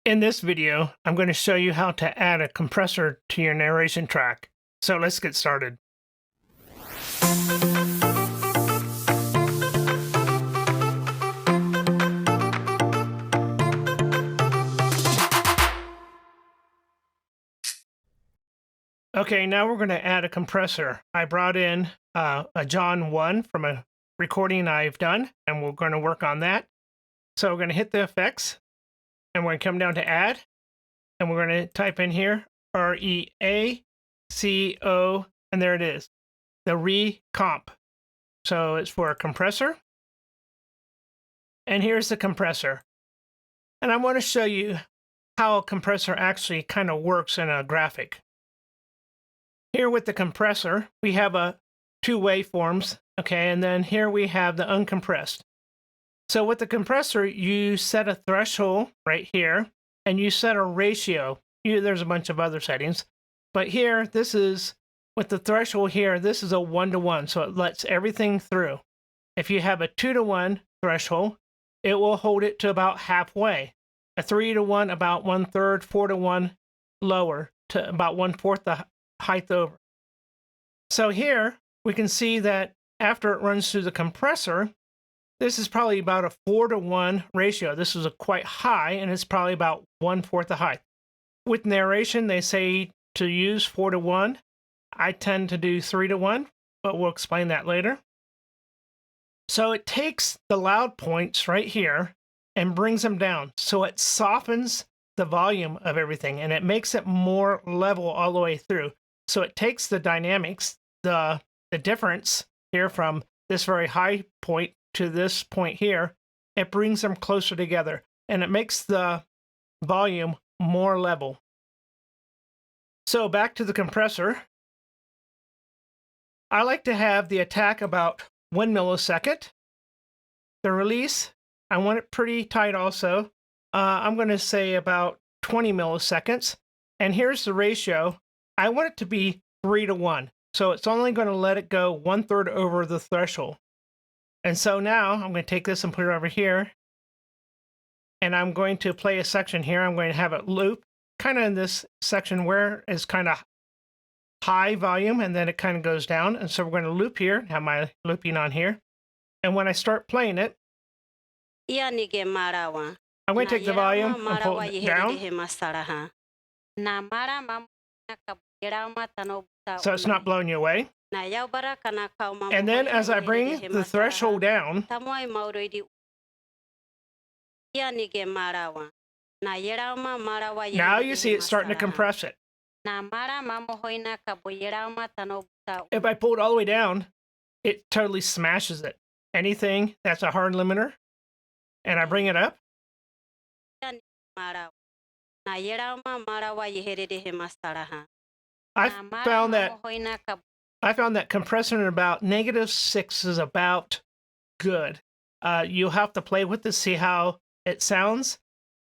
In this video, I'm going to show you how to add a compressor to your narration track. So let's get started. Okay, now we're going to add a compressor. I brought in a John 1 from a recording I've done, and we're going to work on that. So we're going to hit the effects, and we're going to come down to add, and we're going to type in here ReaCo, and there it is, the ReaComp. So it's for a compressor. And here's the compressor. And I want to show you how a compressor actually kind of works in a graphic. Here with the compressor, we have two waveforms, okay, and then here we have the uncompressed. So with the compressor, you set a threshold right here, and you set a ratio. There's a bunch of other settings, but here, this is, with the threshold here, this is a 1-to-1, so it lets everything through. If you have a 2-to-1 threshold, it will hold it to about halfway. A 3-to-1, about 1/3, 4-to-1, lower, to about 1/4 the height over. So here, we can see that after it runs through the compressor, this is probably about a 4-to-1 ratio. This is quite high, and it's probably about 1/4 the height. With narration, they say to use 4-to-1. I tend to do 3-to-1, but we'll explain that later. So it takes the loud points right here and brings them down. So it softens the volume of everything, and it makes it more level all the way through. So it takes the dynamics, the difference here from this very high point to this point here, it brings them closer together, and it makes the volume more level. So back to the compressor. I like to have the attack about 1 millisecond. The release, I want it pretty tight also. I'm going to say about 20 milliseconds. And here's the ratio. I want it to be 3-to-1. So it's only going to let it go 1/3 over the threshold. And so now I'm going to take this and put it over here. And I'm going to play a section here. I'm going to have it loop kind of in this section where it's kind of high volume, and then it kind of goes down. And so we're going to loop here, have my looping on here. And when I start playing it, I'm going to take the volume and pull it down, so it's not blowing you away. And then as I bring the threshold down, now you see it's starting to compress it. If I pull it all the way down, it totally smashes it. Anything that's a hard limiter, and I bring it up, I found that compressing at about -6 is about good. You'll have to play with this, see how it sounds.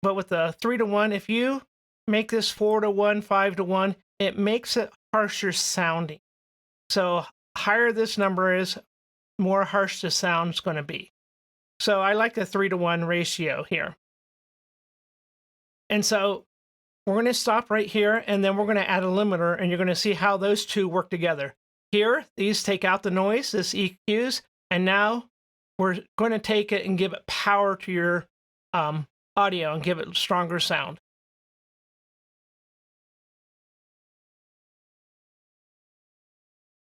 But with the 3-to-1, if you make this 4-to-1, 5-to-1, it makes it harsher sounding. So higher this number is, more harsh the sound's going to be. So I like the 3-to-1 ratio here. And so we're going to stop right here, and then we're going to add a limiter, and you're going to see how those two work together. Here, these take out the noise, this EQs, and now we're going to take it and give it power to your audio and give it stronger sound.